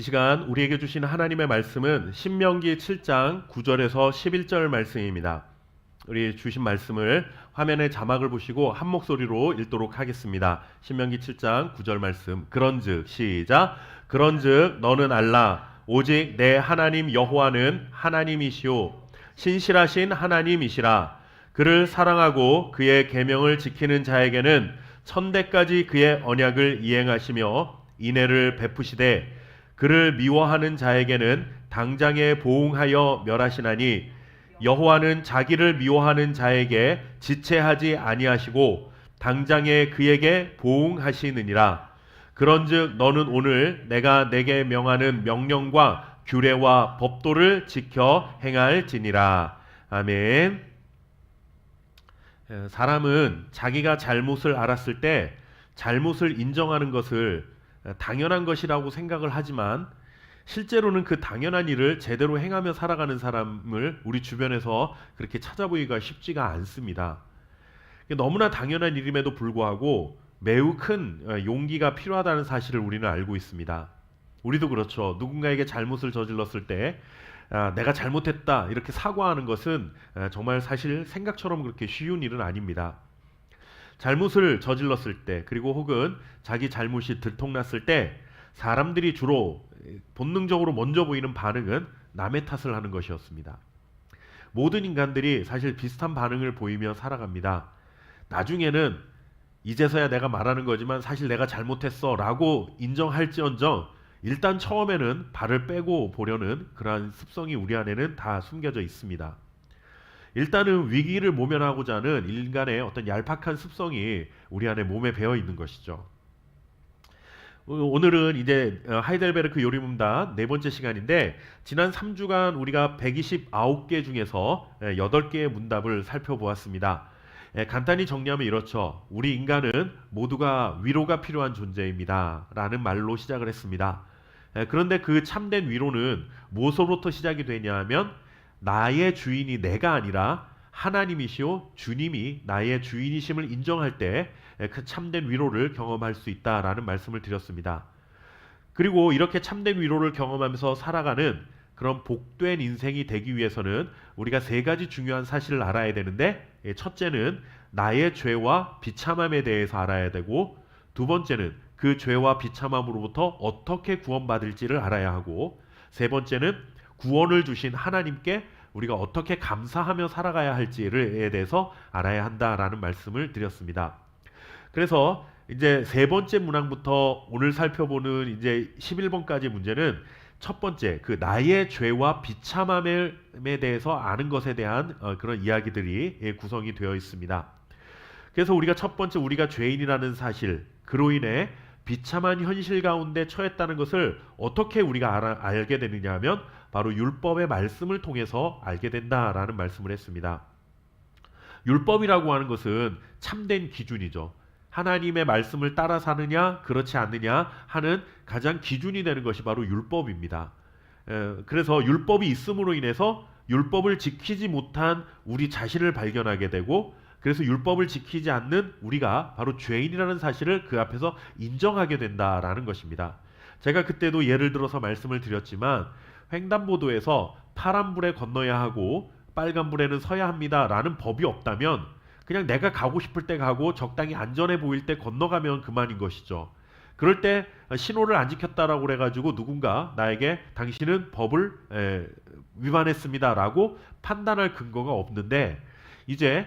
이 시간 우리에게 주신 하나님의 말씀은 신명기 7장 9절에서 11절 말씀입니다. 우리 주신 말씀을 화면에 자막을 보시고 한 목소리로 읽도록 하겠습니다. 신명기 7장 9절 말씀. 그런즉 시작. 그런즉 너는 알라 오직 내 하나님 여호와는 하나님이시오 신실하신 하나님이시라. 그를 사랑하고 그의 계명을 지키는 자에게는 천대까지 그의 언약을 이행하시며 인애를 베푸시되 그를 미워하는 자에게는 당장에 보응하여 멸하시나니 여호와는 자기를 미워하는 자에게 지체하지 아니하시고 당장에 그에게 보응하시느니라. 그런즉 너는 오늘 내가 내게 명하는 명령과 규례와 법도를 지켜 행할지니라. 아멘. 사람은 자기가 잘못을 알았을 때 잘못을 인정하는 것을 당연한 것이라고 생각을 하지만 실제로는 그 당연한 일을 제대로 행하며 살아가는 사람을 우리 주변에서 그렇게 찾아보기가 쉽지가 않습니다. 너무나 당연한 일임에도 불구하고 매우 큰 용기가 필요하다는 사실을 우리는 알고 있습니다. 우리도 그렇죠. 누군가에게 잘못을 저질렀을 때 내가 잘못했다 이렇게 사과하는 것은 정말 사실 생각처럼 그렇게 쉬운 일은 아닙니다. 잘못을 저질렀을 때 그리고 혹은 자기 잘못이 들통났을 때 사람들이 주로 본능적으로 먼저 보이는 반응은 남의 탓을 하는 것이었습니다. 모든 인간들이 사실 비슷한 반응을 보이며 살아갑니다. 나중에는 이제서야 내가 말하는 거지만 사실 내가 잘못했어 라고 인정할지언정 일단 처음에는 발을 빼고 보려는 그러한 습성이 우리 안에는 다 숨겨져 있습니다. 일단은 위기를 모면하고자 하는 인간의 어떤 얄팍한 습성이 우리 안에 몸에 배어 있는 것이죠. 오늘은 이제 하이델베르크 요리문답 네 번째 시간인데 지난 3주간 우리가 129개 중에서 8개의 문답을 살펴보았습니다. 간단히 정리하면 이렇죠. 우리 인간은 모두가 위로가 필요한 존재입니다. 라는 말로 시작을 했습니다. 그런데 그 참된 위로는 무엇으로부터 시작이 되냐 하면 나의 주인이 내가 아니라 하나님이시오 주님이 나의 주인이심을 인정할 때 그 참된 위로를 경험할 수 있다라는 말씀을 드렸습니다. 그리고 이렇게 참된 위로를 경험하면서 살아가는 그런 복된 인생이 되기 위해서는 우리가 세 가지 중요한 사실을 알아야 되는데 첫째는 나의 죄와 비참함에 대해서 알아야 되고 두 번째는 그 죄와 비참함으로부터 어떻게 구원받을지를 알아야 하고 세 번째는 구원을 주신 하나님께 우리가 어떻게 감사하며 살아가야 할지에 대해서 알아야 한다라는 말씀을 드렸습니다. 그래서 이제 세 번째 문항부터 오늘 살펴보는 이제 11번까지 문제는 첫 번째 그 나의 죄와 비참함에 대해서 아는 것에 대한 그런 이야기들이 구성이 되어 있습니다. 그래서 우리가 첫 번째 우리가 죄인이라는 사실 그로 인해 비참한 현실 가운데 처했다는 것을 어떻게 우리가 알게 되느냐 하면 바로 율법의 말씀을 통해서 알게 된다라는 말씀을 했습니다. 율법이라고 하는 것은 참된 기준이죠. 하나님의 말씀을 따라 사느냐 그렇지 않느냐 하는 가장 기준이 되는 것이 바로 율법입니다. 그래서 율법이 있음으로 인해서 율법을 지키지 못한 우리 자신을 발견하게 되고 그래서 율법을 지키지 않는 우리가 바로 죄인이라는 사실을 그 앞에서 인정하게 된다라는 것입니다. 제가 그때도 예를 들어서 말씀을 드렸지만 횡단보도에서 파란불에 건너야 하고 빨간불에는 서야 합니다라는 법이 없다면 그냥 내가 가고 싶을 때 가고 적당히 안전해 보일 때 건너가면 그만인 것이죠. 그럴 때 신호를 안 지켰다라고 그래가지고 누군가 나에게 당신은 법을 위반했습니다라고 판단할 근거가 없는데 이제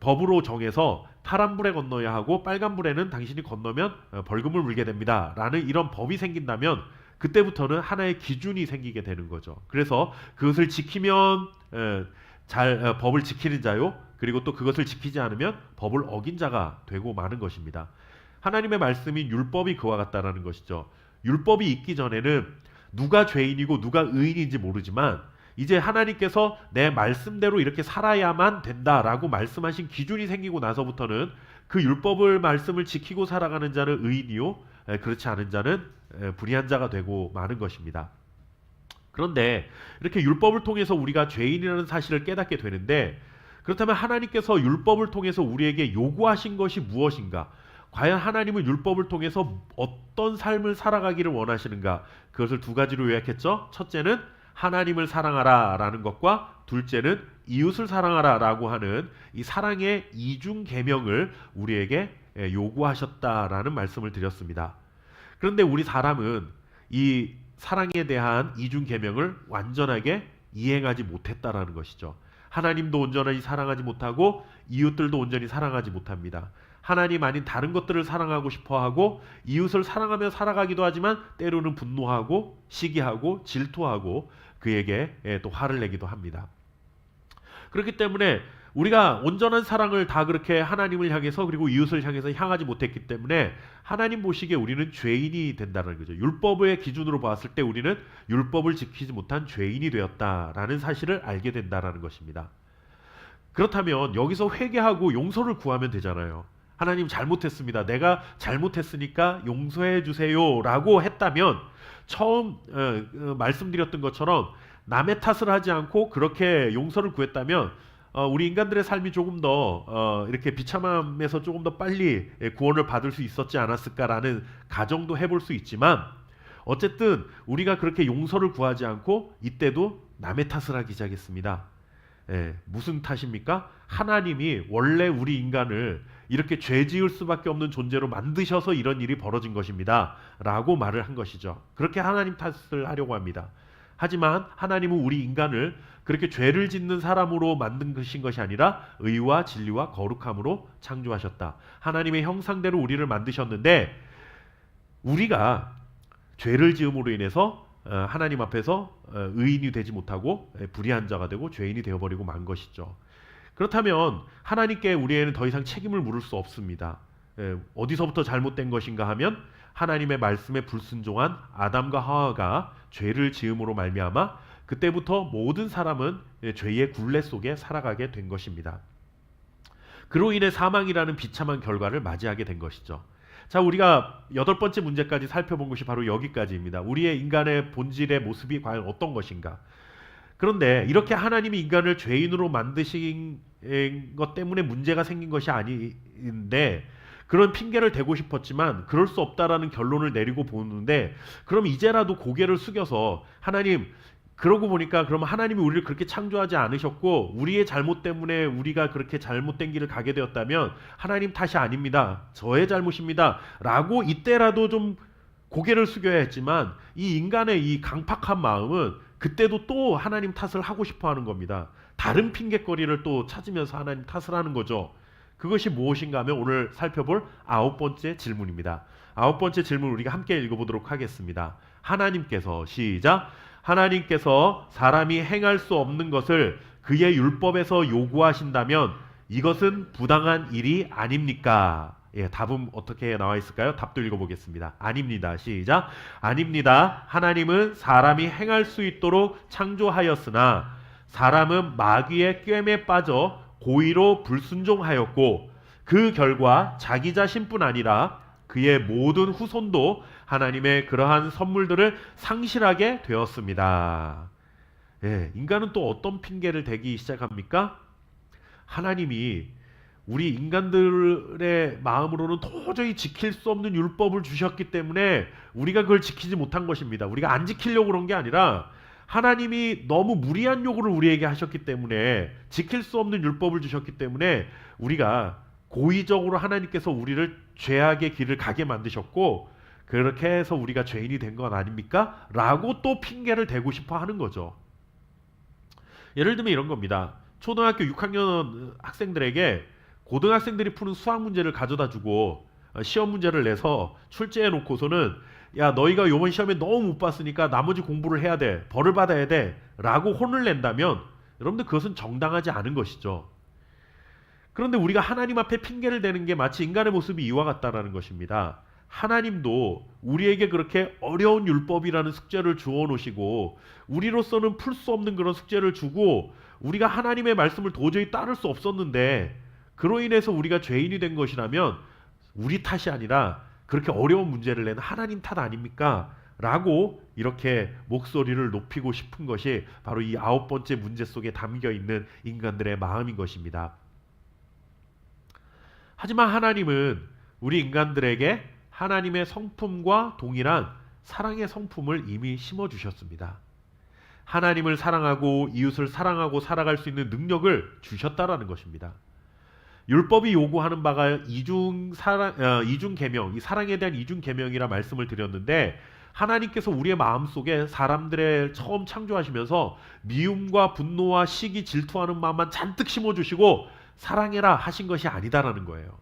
법으로 정해서 파란불에 건너야 하고 빨간불에는 당신이 건너면 벌금을 물게 됩니다 라는 이런 법이 생긴다면 그때부터는 하나의 기준이 생기게 되는 거죠. 그래서 그것을 지키면 법을 지키는 자요 그리고 또 그것을 지키지 않으면 법을 어긴 자가 되고 마는 것입니다. 하나님의 말씀인 율법이 그와 같다라는 것이죠. 율법이 있기 전에는 누가 죄인이고 누가 의인인지 모르지만 이제 하나님께서 내 말씀대로 이렇게 살아야만 된다라고 말씀하신 기준이 생기고 나서부터는 그 율법을 말씀을 지키고 살아가는 자는 의인이요 그렇지 않은 자는 불의한 자가 되고 마는 것입니다. 그런데 이렇게 율법을 통해서 우리가 죄인이라는 사실을 깨닫게 되는데 그렇다면 하나님께서 율법을 통해서 우리에게 요구하신 것이 무엇인가? 과연 하나님은 율법을 통해서 어떤 삶을 살아가기를 원하시는가? 그것을 두 가지로 요약했죠. 첫째는 하나님을 사랑하라 라는 것과 둘째는 이웃을 사랑하라 라고 하는 이 사랑의 이중 계명을 우리에게 요구하셨다라는 말씀을 드렸습니다. 그런데 우리 사람은 이 사랑에 대한 이중 계명을 완전하게 이행하지 못했다라는 것이죠. 하나님도 온전히 사랑하지 못하고 이웃들도 온전히 사랑하지 못합니다. 하나님 아닌 다른 것들을 사랑하고 싶어하고 이웃을 사랑하며 살아가기도 하지만 때로는 분노하고 시기하고 질투하고 그에게 또 화를 내기도 합니다. 그렇기 때문에 우리가 온전한 사랑을 다 그렇게 하나님을 향해서 그리고 이웃을 향해서 향하지 못했기 때문에 하나님 보시기에 우리는 죄인이 된다는 거죠. 율법의 기준으로 봤을 때 우리는 율법을 지키지 못한 죄인이 되었다라는 사실을 알게 된다는 것입니다. 그렇다면 여기서 회개하고 용서를 구하면 되잖아요. 하나님 잘못했습니다. 내가 잘못했으니까 용서해 주세요 라고 했다면 처음 말씀드렸던 것처럼 남의 탓을 하지 않고 그렇게 용서를 구했다면 우리 인간들의 삶이 조금 더 이렇게 비참함에서 조금 더 빨리 구원을 받을 수 있었지 않았을까라는 가정도 해볼 수 있지만 어쨌든 우리가 그렇게 용서를 구하지 않고 이때도 남의 탓을 하기 시작했습니다. 무슨 탓입니까? 하나님이 원래 우리 인간을 이렇게 죄 지을 수밖에 없는 존재로 만드셔서 이런 일이 벌어진 것입니다 라고 말을 한 것이죠. 그렇게 하나님 탓을 하려고 합니다. 하지만 하나님은 우리 인간을 그렇게 죄를 짓는 사람으로 만든 것이 아니라 의와 진리와 거룩함으로 창조하셨다. 하나님의 형상대로 우리를 만드셨는데 우리가 죄를 지음으로 인해서 하나님 앞에서 의인이 되지 못하고 불의한 자가 되고 죄인이 되어버리고 만 것이죠. 그렇다면 하나님께 우리에는 더 이상 책임을 물을 수 없습니다. 어디서부터 잘못된 것인가 하면 하나님의 말씀에 불순종한 아담과 하와가 죄를 지음으로 말미암아 그때부터 모든 사람은 죄의 굴레 속에 살아가게 된 것입니다. 그로 인해 사망이라는 비참한 결과를 맞이하게 된 것이죠. 자, 우리가 여덟 번째 문제까지 살펴본 것이 바로 여기까지입니다. 우리의 인간의 본질의 모습이 과연 어떤 것인가? 그런데 이렇게 하나님이 인간을 죄인으로 만드신 것 때문에 문제가 생긴 것이 아닌데 그런 핑계를 대고 싶었지만 그럴 수 없다라는 결론을 내리고 보는데 그럼 이제라도 고개를 숙여서 하나님 그러고 보니까 그럼 하나님이 우리를 그렇게 창조하지 않으셨고 우리의 잘못 때문에 우리가 그렇게 잘못된 길을 가게 되었다면 하나님 탓이 아닙니다. 저의 잘못입니다. 라고 이때라도 좀 고개를 숙여야 했지만 이 인간의 이 강팍한 마음은 그때도 또 하나님 탓을 하고 싶어 하는 겁니다. 다른 핑계거리를 또 찾으면서 하나님 탓을 하는 거죠. 그것이 무엇인가 하면 오늘 살펴볼 아홉 번째 질문입니다. 아홉 번째 질문 우리가 함께 읽어보도록 하겠습니다. 하나님께서 시작. 하나님께서 사람이 행할 수 없는 것을 그의 율법에서 요구하신다면 이것은 부당한 일이 아닙니까? 답은 어떻게 나와 있을까요? 답도 읽어보겠습니다. 아닙니다. 시작. 아닙니다. 하나님은 사람이 행할 수 있도록 창조하였으나 사람은 마귀의 꿰매에 빠져 고의로 불순종하였고 그 결과 자기 자신뿐 아니라 그의 모든 후손도 하나님의 그러한 선물들을 상실하게 되었습니다. 인간은 또 어떤 핑계를 대기 시작합니까? 하나님이 우리 인간들의 마음으로는 도저히 지킬 수 없는 율법을 주셨기 때문에 우리가 그걸 지키지 못한 것입니다. 우리가 안 지키려고 그런 게 아니라 하나님이 너무 무리한 요구를 우리에게 하셨기 때문에 지킬 수 없는 율법을 주셨기 때문에 우리가 고의적으로 하나님께서 우리를 죄악의 길을 가게 만드셨고 그렇게 해서 우리가 죄인이 된 건 아닙니까? 라고 또 핑계를 대고 싶어 하는 거죠. 예를 들면 이런 겁니다. 초등학교 6학년 학생들에게 고등학생들이 푸는 수학 문제를 가져다 주고 시험 문제를 내서 출제해 놓고서는 야 너희가 이번 시험에 너무 못 봤으니까 나머지 공부를 해야 돼. 벌을 받아야 돼. 라고 혼을 낸다면 여러분들 그것은 정당하지 않은 것이죠. 그런데 우리가 하나님 앞에 핑계를 대는 게 마치 인간의 모습이 이와 같다라는 것입니다. 하나님도 우리에게 그렇게 어려운 율법이라는 숙제를 주어 놓으시고 우리로서는 풀 수 없는 그런 숙제를 주고 우리가 하나님의 말씀을 도저히 따를 수 없었는데 그로 인해서 우리가 죄인이 된 것이라면 우리 탓이 아니라 그렇게 어려운 문제를 내는 하나님 탓 아닙니까? 라고 이렇게 목소리를 높이고 싶은 것이 바로 이 아홉 번째 문제 속에 담겨 있는 인간들의 마음인 것입니다. 하지만 하나님은 우리 인간들에게 하나님의 성품과 동일한 사랑의 성품을 이미 심어주셨습니다. 하나님을 사랑하고 이웃을 사랑하고 살아갈 수 있는 능력을 주셨다라는 것입니다. 율법이 요구하는 바가 이중 계명, 이 사랑에 대한 이중 계명이라 말씀을 드렸는데, 하나님께서 우리의 마음속에 사람들의 처음 창조하시면서 미움과 분노와 시기, 질투하는 마음만 잔뜩 심어주시고 사랑해라 하신 것이 아니다라는 거예요.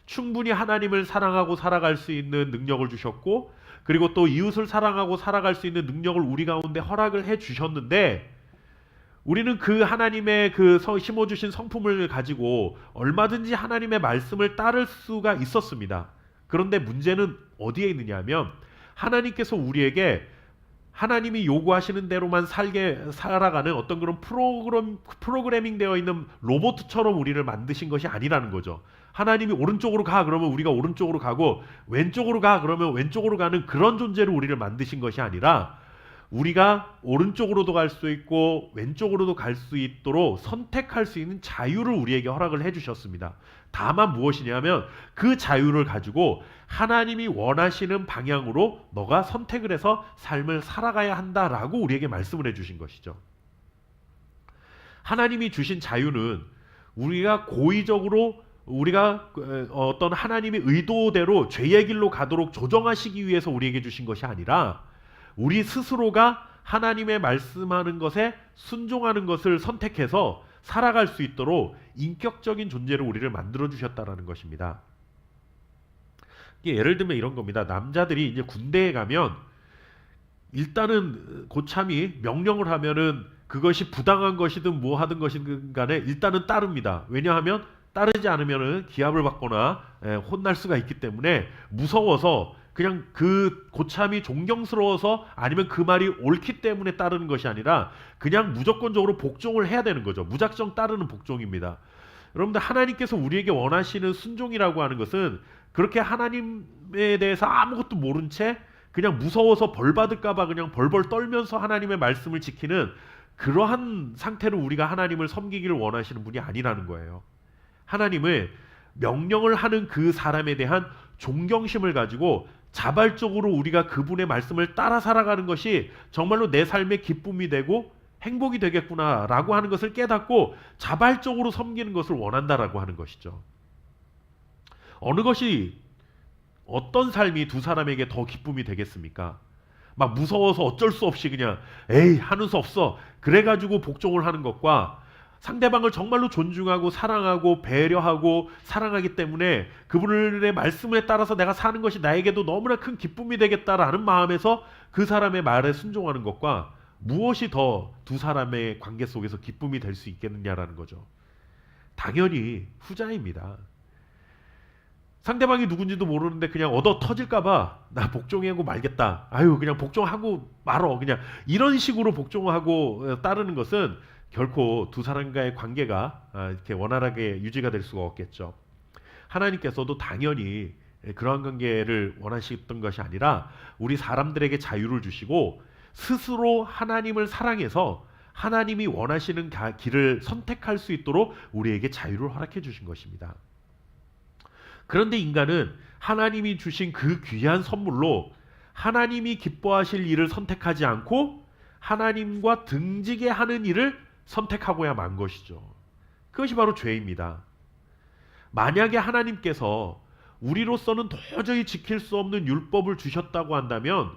충분히 하나님을 사랑하고 살아갈 수 있는 능력을 주셨고, 그리고 또 이웃을 사랑하고 살아갈 수 있는 능력을 우리 가운데 허락을 해 주셨는데, 우리는 그 하나님의 그 심어주신 성품을 가지고 얼마든지 하나님의 말씀을 따를 수가 있었습니다. 그런데 문제는 어디에 있느냐 하면, 하나님께서 우리에게 하나님이 요구하시는 대로만 살아가는 어떤 그런 프로그래밍 되어 있는 로봇처럼 우리를 만드신 것이 아니라는 거죠. 하나님이 오른쪽으로 가 그러면 우리가 오른쪽으로 가고, 왼쪽으로 가 그러면 왼쪽으로 가는 그런 존재로 우리를 만드신 것이 아니라, 우리가 오른쪽으로도 갈 수 있고 왼쪽으로도 갈 수 있도록 선택할 수 있는 자유를 우리에게 허락을 해주셨습니다. 다만 무엇이냐면, 그 자유를 가지고 하나님이 원하시는 방향으로 너가 선택을 해서 삶을 살아가야 한다라고 우리에게 말씀을 해주신 것이죠. 하나님이 주신 자유는 우리가 고의적으로 우리가 어떤 하나님의 의도대로 죄의 길로 가도록 조정하시기 위해서 우리에게 주신 것이 아니라, 우리 스스로가 하나님의 말씀하는 것에 순종하는 것을 선택해서 살아갈 수 있도록 인격적인 존재로 우리를 만들어 주셨다라는 것입니다. 예를 들면 이런 겁니다. 남자들이 이제 군대에 가면 일단은 고참이 명령을 하면은 그것이 부당한 것이든 뭐 하든 것이든 간에 일단은 따릅니다. 왜냐하면 따르지 않으면은 기합을 받거나 혼날 수가 있기 때문에 무서워서, 그냥 그 고참이 존경스러워서 아니면 그 말이 옳기 때문에 따르는 것이 아니라 그냥 무조건적으로 복종을 해야 되는 거죠. 무작정 따르는 복종입니다. 여러분들, 하나님께서 우리에게 원하시는 순종이라고 하는 것은 그렇게 하나님에 대해서 아무것도 모른 채 그냥 무서워서 벌 받을까봐 그냥 벌벌 떨면서 하나님의 말씀을 지키는 그러한 상태로 우리가 하나님을 섬기기를 원하시는 분이 아니라는 거예요. 하나님을 명령을 하는 그 사람에 대한 존경심을 가지고 자발적으로 우리가 그분의 말씀을 따라 살아가는 것이 정말로 내 삶의 기쁨이 되고 행복이 되겠구나라고 하는 것을 깨닫고 자발적으로 섬기는 것을 원한다라고 하는 것이죠. 어느 것이, 어떤 삶이 두 사람에게 더 기쁨이 되겠습니까? 막 무서워서 어쩔 수 없이 그냥 에이 하는 수 없어 그래가지고 복종을 하는 것과, 상대방을 정말로 존중하고 사랑하고 배려하고 사랑하기 때문에 그분의 말씀에 따라서 내가 사는 것이 나에게도 너무나 큰 기쁨이 되겠다라는 마음에서 그 사람의 말에 순종하는 것과, 무엇이 더 두 사람의 관계 속에서 기쁨이 될 수 있겠느냐라는 거죠. 당연히 후자입니다. 상대방이 누군지도 모르는데 그냥 얻어 터질까봐 나 복종하고 말겠다, 아유 그냥 복종하고 말어, 그냥 이런 식으로 복종하고 따르는 것은 결코 두 사람과의 관계가 이렇게 원활하게 유지가 될 수가 없겠죠. 하나님께서도 당연히 그러한 관계를 원하셨던 것이 아니라 우리 사람들에게 자유를 주시고 스스로 하나님을 사랑해서 하나님이 원하시는 길을 선택할 수 있도록 우리에게 자유를 허락해 주신 것입니다. 그런데 인간은 하나님이 주신 그 귀한 선물로 하나님이 기뻐하실 일을 선택하지 않고 하나님과 등지게 하는 일을 선택하고야 만 것이죠. 그것이 바로 죄입니다. 만약에 하나님께서 우리로서는 도저히 지킬 수 없는 율법을 주셨다고 한다면,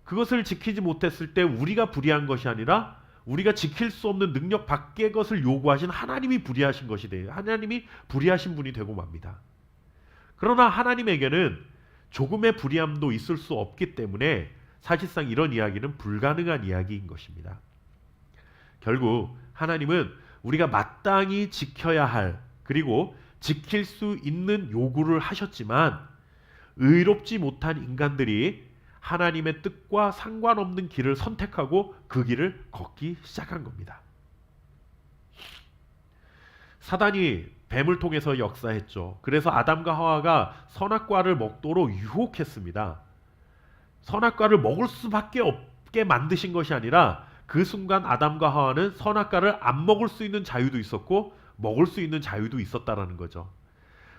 그것을 지키지 못했을 때 우리가 불의한 것이 아니라 우리가 지킬 수 없는 능력 밖의 것을 요구하신 하나님이 불의하신 것이 돼요. 하나님이 불의하신 분이 되고 맙니다. 그러나 하나님에게는 조금의 불의함도 있을 수 없기 때문에 사실상 이런 이야기는 불가능한 이야기인 것입니다. 결국 하나님은 우리가 마땅히 지켜야 할, 그리고 지킬 수 있는 요구를 하셨지만, 의롭지 못한 인간들이 하나님의 뜻과 상관없는 길을 선택하고 그 길을 걷기 시작한 겁니다. 사단이 뱀을 통해서 역사했죠. 그래서 아담과 하와가 선악과를 먹도록 유혹했습니다. 선악과를 먹을 수밖에 없게 만드신 것이 아니라 그 순간 아담과 하와는 선악과를 안 먹을 수 있는 자유도 있었고 먹을 수 있는 자유도 있었다라는 거죠.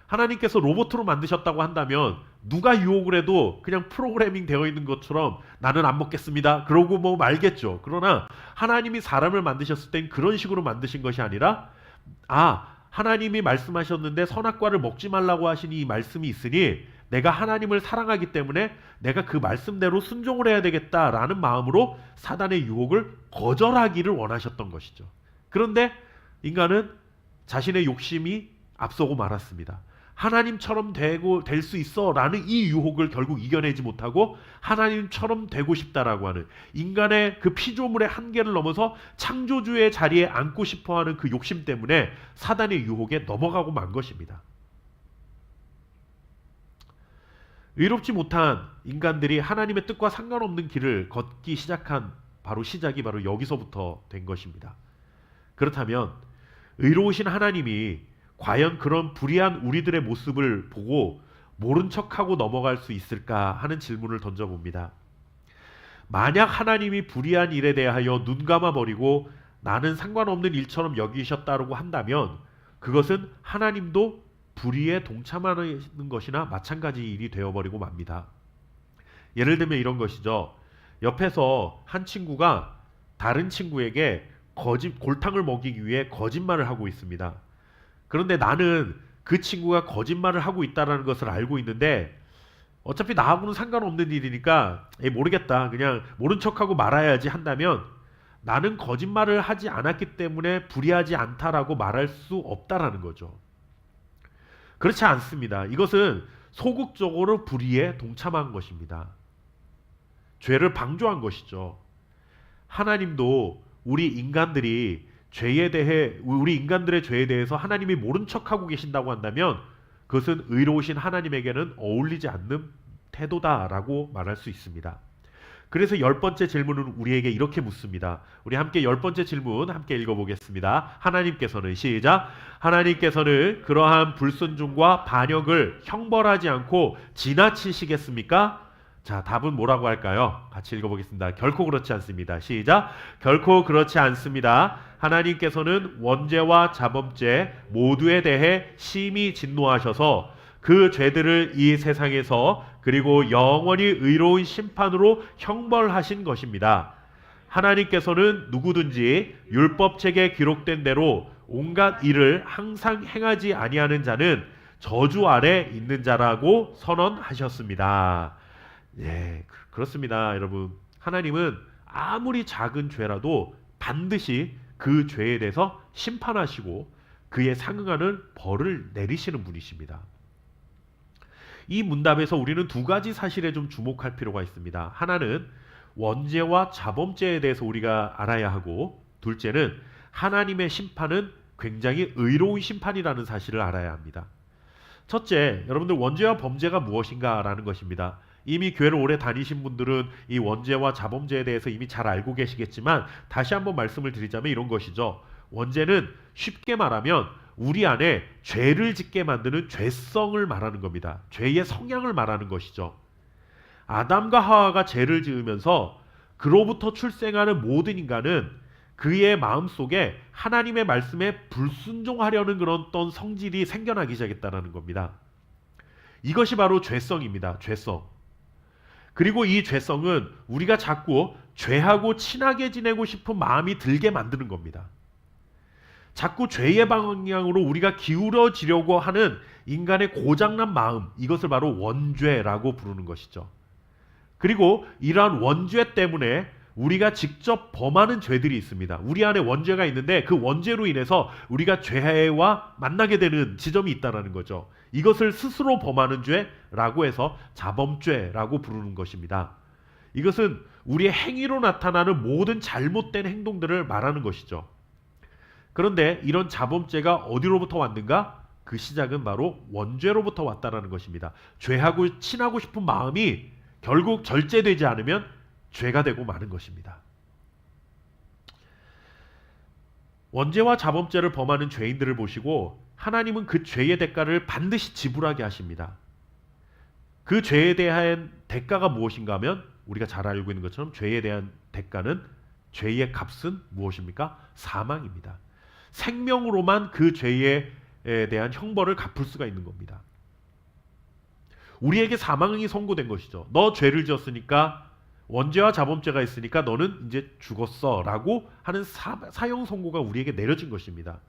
하나님께서 로봇으로 만드셨다고 한다면 누가 유혹을 해도 그냥 프로그래밍 되어 있는 것처럼 나는 안 먹겠습니다. 그러고 뭐 말겠죠. 그러나 하나님이 사람을 만드셨을 땐 그런 식으로 만드신 것이 아니라 하나님이 말씀하셨는데 선악과를 먹지 말라고 하신 이 말씀이 있으니 내가 하나님을 사랑하기 때문에 내가 그 말씀대로 순종을 해야 되겠다라는 마음으로 사단의 유혹을 거절하기를 원하셨던 것이죠. 그런데 인간은 자신의 욕심이 앞서고 말았습니다. 하나님처럼 될 수 있어 라는 이 유혹을 결국 이겨내지 못하고 하나님처럼 되고 싶다라고 하는 인간의 그 피조물의 한계를 넘어서 창조주의 자리에 앉고 싶어하는 그 욕심 때문에 사단의 유혹에 넘어가고 만 것입니다. 의롭지 못한 인간들이 하나님의 뜻과 상관없는 길을 걷기 시작한 시작이 바로 여기서부터 된 것입니다. 그렇다면 의로우신 하나님이 과연 그런 불의한 우리들의 모습을 보고 모른 척하고 넘어갈 수 있을까 하는 질문을 던져봅니다. 만약 하나님이 불의한 일에 대하여 눈 감아버리고 나는 상관없는 일처럼 여기셨다고 한다면 그것은 하나님도 불의에 동참하는 것이나 마찬가지 일이 되어버리고 맙니다. 예를 들면 이런 것이죠. 옆에서 한 친구가 다른 친구에게 골탕을 먹이기 위해 거짓말을 하고 있습니다. 그런데 나는 그 친구가 거짓말을 하고 있다는 것을 알고 있는데 어차피 나하고는 상관없는 일이니까 모르겠다. 그냥 모른 척하고 말아야지 한다면 나는 거짓말을 하지 않았기 때문에 불의하지 않다라고 말할 수 없다라는 거죠. 그렇지 않습니다. 이것은 소극적으로 불의에 동참한 것입니다. 죄를 방조한 것이죠. 하나님도 우리 인간들의 죄에 대해서 하나님이 모른 척하고 계신다고 한다면 그것은 의로우신 하나님에게는 어울리지 않는 태도다라고 말할 수 있습니다. 그래서 10번째 질문은 우리에게 이렇게 묻습니다. 우리 함께 10번째 질문 함께 읽어보겠습니다. 하나님께서는 시작. 하나님께서는 그러한 불순종과 반역을 형벌하지 않고 지나치시겠습니까? 자, 답은 뭐라고 할까요? 같이 읽어보겠습니다. 결코 그렇지 않습니다. 시작. 결코 그렇지 않습니다. 하나님께서는 원죄와 자범죄 모두에 대해 심히 진노하셔서 그 죄들을 이 세상에서 그리고 영원히 의로운 심판으로 형벌하신 것입니다. 하나님께서는 누구든지 율법책에 기록된 대로 온갖 일을 항상 행하지 아니하는 자는 저주 아래 있는 자라고 선언하셨습니다. 예, 그렇습니다, 여러분. 하나님은 아무리 작은 죄라도 반드시 그 죄에 대해서 심판하시고 그에 상응하는 벌을 내리시는 분이십니다. 이 문답에서 우리는 두 가지 사실에 좀 주목할 필요가 있습니다. 하나는 원죄와 자범죄에 대해서 우리가 알아야 하고, 둘째는 하나님의 심판은 굉장히 의로운 심판이라는 사실을 알아야 합니다. 첫째, 여러분들 원죄와 범죄가 무엇인가라는 것입니다. 이미 교회를 오래 다니신 분들은 이 원죄와 자범죄에 대해서 이미 잘 알고 계시겠지만 다시 한번 말씀을 드리자면 이런 것이죠. 원죄는 쉽게 말하면 우리 안에 죄를 짓게 만드는 죄성을 말하는 겁니다. 죄의 성향을 말하는 것이죠. 아담과 하와가 죄를 지으면서 그로부터 출생하는 모든 인간은 그의 마음속에 하나님의 말씀에 불순종하려는 그런 어떤 성질이 생겨나기 시작했다는 겁니다. 이것이 바로 죄성입니다. 죄성. 그리고 이 죄성은 우리가 자꾸 죄하고 친하게 지내고 싶은 마음이 들게 만드는 겁니다. 자꾸 죄의 방향으로 우리가 기울어지려고 하는 인간의 고장난 마음, 이것을 바로 원죄라고 부르는 것이죠. 그리고 이러한 원죄 때문에 우리가 직접 범하는 죄들이 있습니다. 우리 안에 원죄가 있는데 그 원죄로 인해서 우리가 죄와 만나게 되는 지점이 있다는 거죠. 이것을 스스로 범하는 죄라고 해서 자범죄라고 부르는 것입니다. 이것은 우리의 행위로 나타나는 모든 잘못된 행동들을 말하는 것이죠. 그런데 이런 자범죄가 어디로부터 왔는가? 그 시작은 바로 원죄로부터 왔다는 것입니다. 죄하고 친하고 싶은 마음이 결국 절제되지 않으면 죄가 되고 마는 것입니다. 원죄와 자범죄를 범하는 죄인들을 보시고 하나님은 그 죄의 대가를 반드시 지불하게 하십니다. 그 죄에 대한 대가가 무엇인가 하면 우리가 잘 알고 있는 것처럼 죄에 대한 대가는, 죄의 값은 무엇입니까? 사망입니다. 생명으로만 그 죄의 대한 형벌을 갚을 수가 있는 겁니다. 우리에게 사망이 선고된 것이죠. 너 죄를 지었으니까 원죄와 자범죄가 있으니까 너는 이제 죽었어 라고 하는 사형 선고가 우리에게 내려진 것입니다.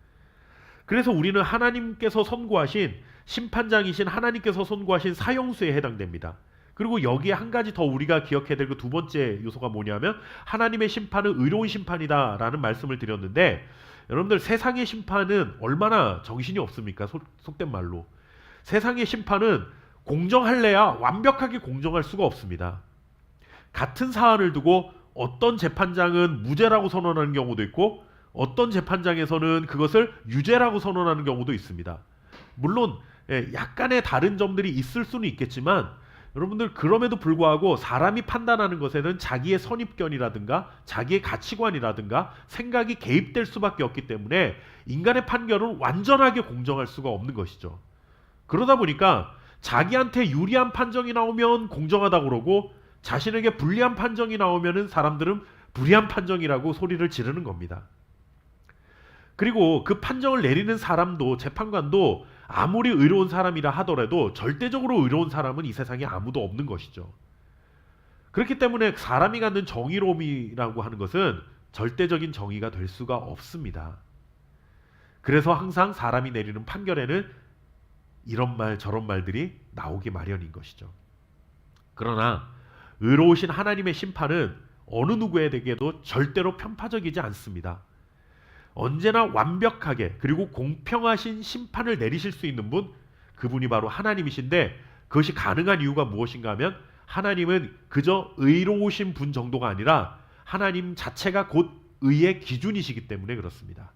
그래서 우리는 하나님께서 선고하신 심판장이신 하나님께서 선고하신 사형수에 해당됩니다. 그리고 여기에 한 가지 더 우리가 기억해야 될 그 두 번째 요소가 뭐냐면 하나님의 심판은 의로운 심판이다 라는 말씀을 드렸는데, 여러분들 세상의 심판은 얼마나 정신이 없습니까? 속된 말로 세상의 심판은 공정할래야 완벽하게 공정할 수가 없습니다. 같은 사안을 두고 어떤 재판장은 무죄라고 선언하는 경우도 있고 어떤 재판장에서는 그것을 유죄라고 선언하는 경우도 있습니다. 물론 약간의 다른 점들이 있을 수는 있겠지만 여러분들 그럼에도 불구하고 사람이 판단하는 것에는 자기의 선입견이라든가 자기의 가치관이라든가 생각이 개입될 수밖에 없기 때문에 인간의 판결은 완전하게 공정할 수가 없는 것이죠. 그러다 보니까 자기한테 유리한 판정이 나오면 공정하다고 그러고 자신에게 불리한 판정이 나오면은 사람들은 불리한 판정이라고 소리를 지르는 겁니다. 그리고 그 판정을 내리는 사람도, 재판관도 아무리 의로운 사람이라 하더라도 절대적으로 의로운 사람은 이 세상에 아무도 없는 것이죠. 그렇기 때문에 사람이 갖는 정의로움이라고 하는 것은 절대적인 정의가 될 수가 없습니다. 그래서 항상 사람이 내리는 판결에는 이런 말 저런 말들이 나오기 마련인 것이죠. 그러나 의로우신 하나님의 심판은 어느 누구에게도 절대로 편파적이지 않습니다. 언제나 완벽하게 그리고 공평하신 심판을 내리실 수 있는 분, 그분이 바로 하나님이신데, 그것이 가능한 이유가 무엇인가 하면 하나님은 그저 의로우신 분 정도가 아니라 하나님 자체가 곧 의의 기준이시기 때문에 그렇습니다.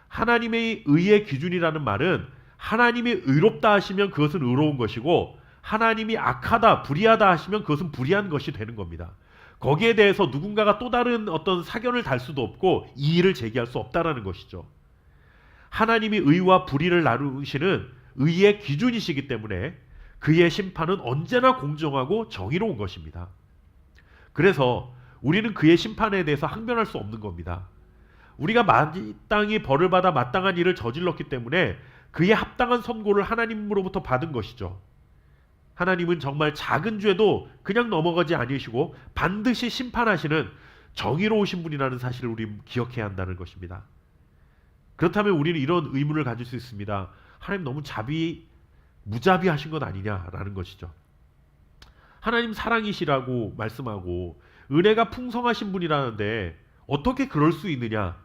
하나님의 의의 기준이라는 말은 하나님이 의롭다 하시면 그것은 의로운 것이고 하나님이 악하다, 불의하다 하시면 그것은 불의한 것이 되는 겁니다. 거기에 대해서 누군가가 또 다른 어떤 사견을 달 수도 없고 이의를 제기할 수 없다라는 것이죠. 하나님이 의와 불의를 나누시는 의의 기준이시기 때문에 그의 심판은 언제나 공정하고 정의로운 것입니다. 그래서 우리는 그의 심판에 대해서 항변할 수 없는 겁니다. 우리가 마땅히 벌을 받아 마땅한 일을 저질렀기 때문에 그의 합당한 선고를 하나님으로부터 받은 것이죠. 하나님은 정말 작은 죄도 그냥 넘어가지 아니시고 반드시 심판하시는 정의로우신 분이라는 사실을 우리 기억해야 한다는 것입니다. 그렇다면 우리는 이런 의문을 가질 수 있습니다. 하나님 너무 무자비하신 것 아니냐라는 것이죠. 하나님 사랑이시라고 말씀하고 은혜가 풍성하신 분이라는데 어떻게 그럴 수 있느냐?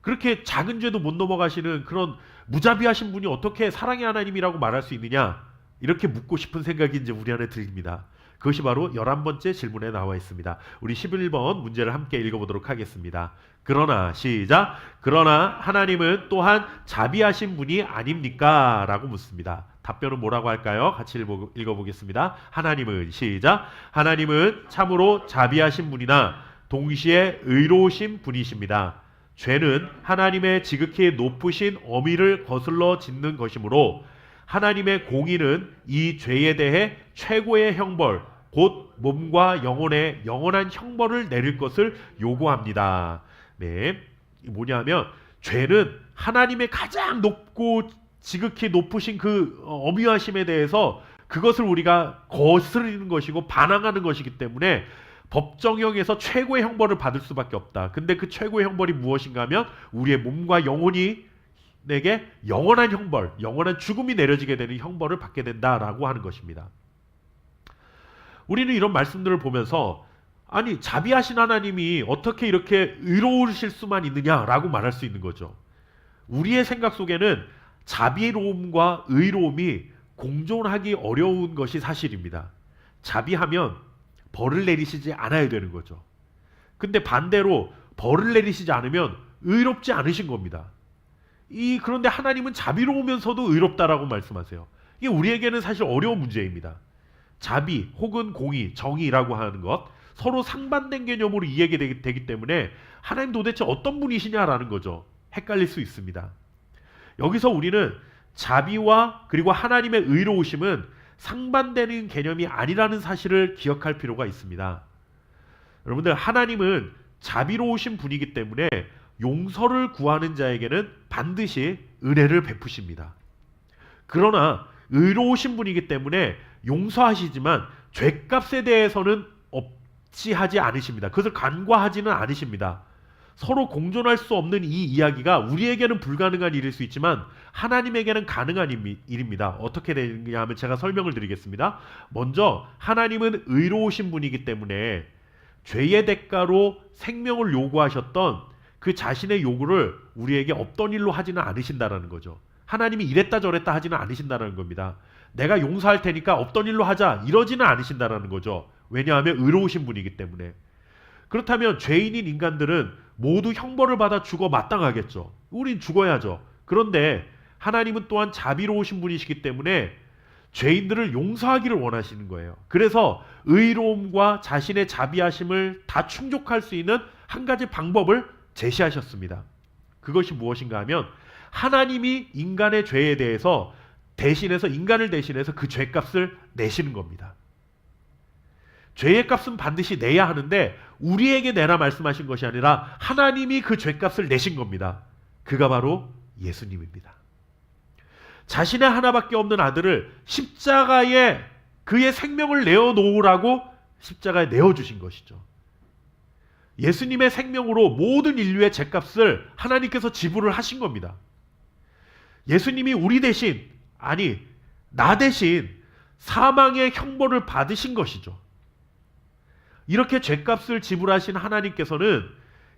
그렇게 작은 죄도 못 넘어가시는 그런 무자비하신 분이 어떻게 사랑의 하나님이라고 말할 수 있느냐? 이렇게 묻고 싶은 생각이 이제 우리 안에 들립니다. 그것이 바로 11번째 질문에 나와 있습니다. 우리 11번 문제를 함께 읽어보도록 하겠습니다. 그러나 시작. 그러나 하나님은 또한 자비하신 분이 아닙니까? 라고 묻습니다. 답변은 뭐라고 할까요? 같이 읽어보겠습니다. 하나님은 시작. 하나님은 참으로 자비하신 분이나 동시에 의로우신 분이십니다. 죄는 하나님의 지극히 높으신 어미를 거슬러 짓는 것이므로 하나님의 공의는 이 죄에 대해 최고의 형벌, 곧 몸과 영혼에 영원한 형벌을 내릴 것을 요구합니다. 네, 뭐냐면 죄는 하나님의 가장 높고 지극히 높으신 그 어미하심에 대해서 그것을 우리가 거스르는 것이고 반항하는 것이기 때문에 법정형에서 최고의 형벌을 받을 수밖에 없다. 근데 그 최고의 형벌이 무엇인가 하면 우리의 몸과 영혼이 내게 영원한 형벌, 영원한 죽음이 내려지게 되는 형벌을 받게 된다라고 하는 것입니다. 우리는 이런 말씀들을 보면서 아니 자비하신 하나님이 어떻게 이렇게 의로우실 수만 있느냐라고 말할 수 있는 거죠. 우리의 생각 속에는 자비로움과 의로움이 공존하기 어려운 것이 사실입니다. 자비하면 벌을 내리시지 않아야 되는 거죠. 근데 반대로 벌을 내리시지 않으면 의롭지 않으신 겁니다. 그런데 하나님은 자비로우면서도 의롭다라고 말씀하세요. 이게 우리에게는 사실 어려운 문제입니다. 자비 혹은 공의, 정의라고 하는 것 서로 상반된 개념으로 이해되기 때문에 하나님 도대체 어떤 분이시냐라는 거죠. 헷갈릴 수 있습니다. 여기서 우리는 자비와 그리고 하나님의 의로우심은 상반되는 개념이 아니라는 사실을 기억할 필요가 있습니다. 여러분들 하나님은 자비로우신 분이기 때문에 용서를 구하는 자에게는 반드시 은혜를 베푸십니다. 그러나 의로우신 분이기 때문에 용서하시지만 죄값에 대해서는 없지하지 않으십니다. 그것을 간과하지는 않으십니다. 서로 공존할 수 없는 이 이야기가 우리에게는 불가능한 일일 수 있지만 하나님에게는 가능한 일입니다. 어떻게 되느냐 하면 제가 설명을 드리겠습니다. 먼저 하나님은 의로우신 분이기 때문에 죄의 대가로 생명을 요구하셨던 그 자신의 요구를 우리에게 없던 일로 하지는 않으신다라는 거죠. 하나님이 이랬다 저랬다 하지는 않으신다라는 겁니다. 내가 용서할 테니까 없던 일로 하자 이러지는 않으신다라는 거죠. 왜냐하면 의로우신 분이기 때문에. 그렇다면 죄인인 인간들은 모두 형벌을 받아 죽어 마땅하겠죠. 우린 죽어야죠. 그런데 하나님은 또한 자비로우신 분이시기 때문에 죄인들을 용서하기를 원하시는 거예요. 그래서 의로움과 자신의 자비하심을 다 충족할 수 있는 한 가지 방법을 제시하셨습니다. 그것이 무엇인가 하면 하나님이 인간의 죄에 대해서 인간을 대신해서 그 죄값을 내시는 겁니다. 죄의 값은 반드시 내야 하는데 우리에게 내라 말씀하신 것이 아니라 하나님이 그 죄값을 내신 겁니다. 그가 바로 예수님입니다. 자신의 하나밖에 없는 아들을 십자가에 그의 생명을 내어놓으라고 십자가에 내어주신 것이죠. 예수님의 생명으로 모든 인류의 죄값을 하나님께서 지불을 하신 겁니다. 예수님이 우리 대신, 아니 나 대신 사망의 형벌을 받으신 것이죠. 이렇게 죄값을 지불하신 하나님께서는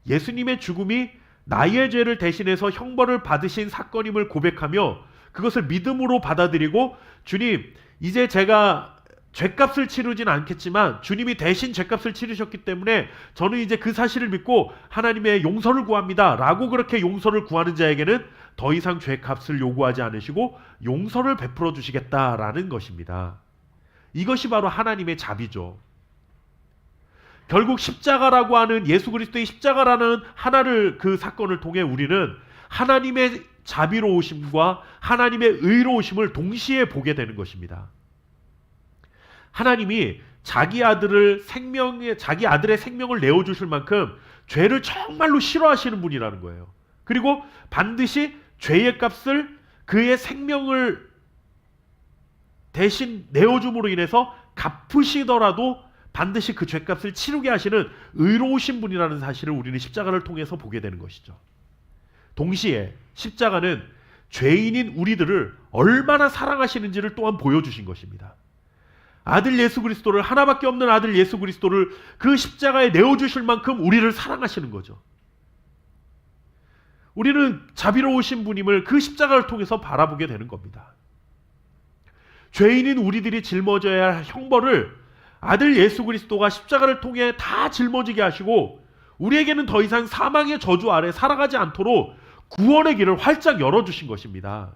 예수님의 죽음이 나의 죄를 대신해서 형벌을 받으신 사건임을 고백하며 그것을 믿음으로 받아들이고, 주님 이제 제가 죄값을 치르진 않겠지만 주님이 대신 죄값을 치르셨기 때문에 저는 이제 그 사실을 믿고 하나님의 용서를 구합니다 라고 그렇게 용서를 구하는 자에게는 더 이상 죄값을 요구하지 않으시고 용서를 베풀어 주시겠다라는 것입니다. 이것이 바로 하나님의 자비죠. 결국 십자가라고 하는 예수 그리스도의 십자가라는 하나를, 그 사건을 통해 우리는 하나님의 자비로우심과 하나님의 의로우심을 동시에 보게 되는 것입니다. 하나님이 자기 아들의 생명을 내어주실 만큼 죄를 정말로 싫어하시는 분이라는 거예요. 그리고 반드시 죄의 값을 그의 생명을 대신 내어줌으로 인해서 갚으시더라도 반드시 그 죄값을 치르게 하시는 의로우신 분이라는 사실을 우리는 십자가를 통해서 보게 되는 것이죠. 동시에 십자가는 죄인인 우리들을 얼마나 사랑하시는지를 또한 보여주신 것입니다. 아들 예수 그리스도를, 하나밖에 없는 아들 예수 그리스도를 그 십자가에 내어주실 만큼 우리를 사랑하시는 거죠. 우리는 자비로우신 분임을 그 십자가를 통해서 바라보게 되는 겁니다. 죄인인 우리들이 짊어져야 할 형벌을 아들 예수 그리스도가 십자가를 통해 다 짊어지게 하시고 우리에게는 더 이상 사망의 저주 아래 살아가지 않도록 구원의 길을 활짝 열어주신 것입니다.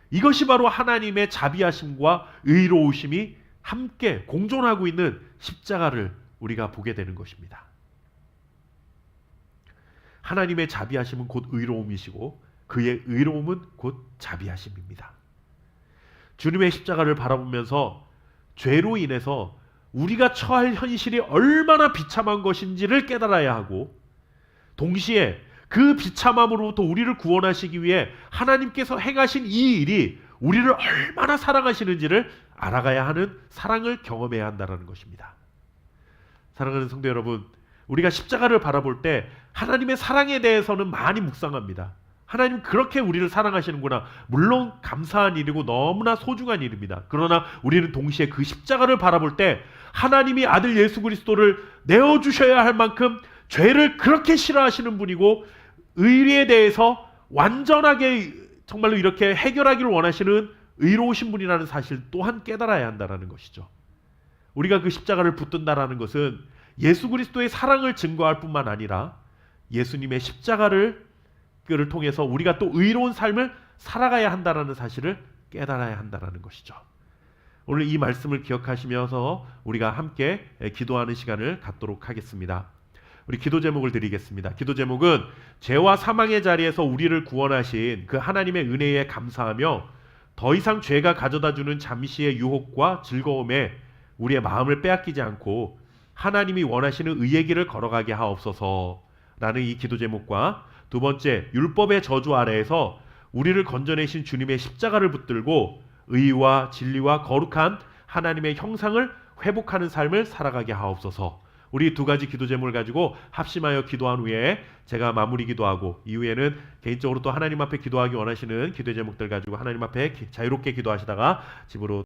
이것이 바로 하나님의 자비하심과 의로우심이 함께 공존하고 있는 십자가를 우리가 보게 되는 것입니다. 하나님의 자비하심은 곧 의로움이시고 그의 의로움은 곧 자비하심입니다. 주님의 십자가를 바라보면서 죄로 인해서 우리가 처할 현실이 얼마나 비참한 것인지를 깨달아야 하고, 동시에 그 비참함으로부터 우리를 구원하시기 위해 하나님께서 행하신 이 일이 우리를 얼마나 사랑하시는지를 알아가야 하는 사랑을 경험해야 한다는 것입니다. 사랑하는 성도 여러분, 우리가 십자가를 바라볼 때 하나님의 사랑에 대해서는 많이 묵상합니다. 하나님 그렇게 우리를 사랑하시는구나. 물론 감사한 일이고 너무나 소중한 일입니다. 그러나 우리는 동시에 그 십자가를 바라볼 때 하나님이 아들 예수 그리스도를 내어주셔야 할 만큼 죄를 그렇게 싫어하시는 분이고 의리에 대해서 완전하게 정말로 이렇게 해결하기를 원하시는 의로우신 분이라는 사실 또한 깨달아야 한다는 것이죠. 우리가 그 십자가를 붙든다라는 것은 예수 그리스도의 사랑을 증거할 뿐만 아니라 예수님의 십자가를 통해서 우리가 또 의로운 삶을 살아가야 한다는 사실을 깨달아야 한다는 것이죠. 오늘 이 말씀을 기억하시면서 우리가 함께 기도하는 시간을 갖도록 하겠습니다. 우리 기도 제목을 드리겠습니다. 기도 제목은 죄와 사망의 자리에서 우리를 구원하신 그 하나님의 은혜에 감사하며 더 이상 죄가 가져다주는 잠시의 유혹과 즐거움에 우리의 마음을 빼앗기지 않고 하나님이 원하시는 의의 길을 걸어가게 하옵소서라는 이 기도 제목과, 두 번째, 율법의 저주 아래에서 우리를 건져내신 주님의 십자가를 붙들고 의와 진리와 거룩한 하나님의 형상을 회복하는 삶을 살아가게 하옵소서. 우리 두 가지 기도 제목을 가지고 합심하여 기도한 후에 제가 마무리 기도하고 이후에는 개인적으로 또 하나님 앞에 기도하기 원하시는 기도 제목들 가지고 하나님 앞에 자유롭게 기도하시다가 집으로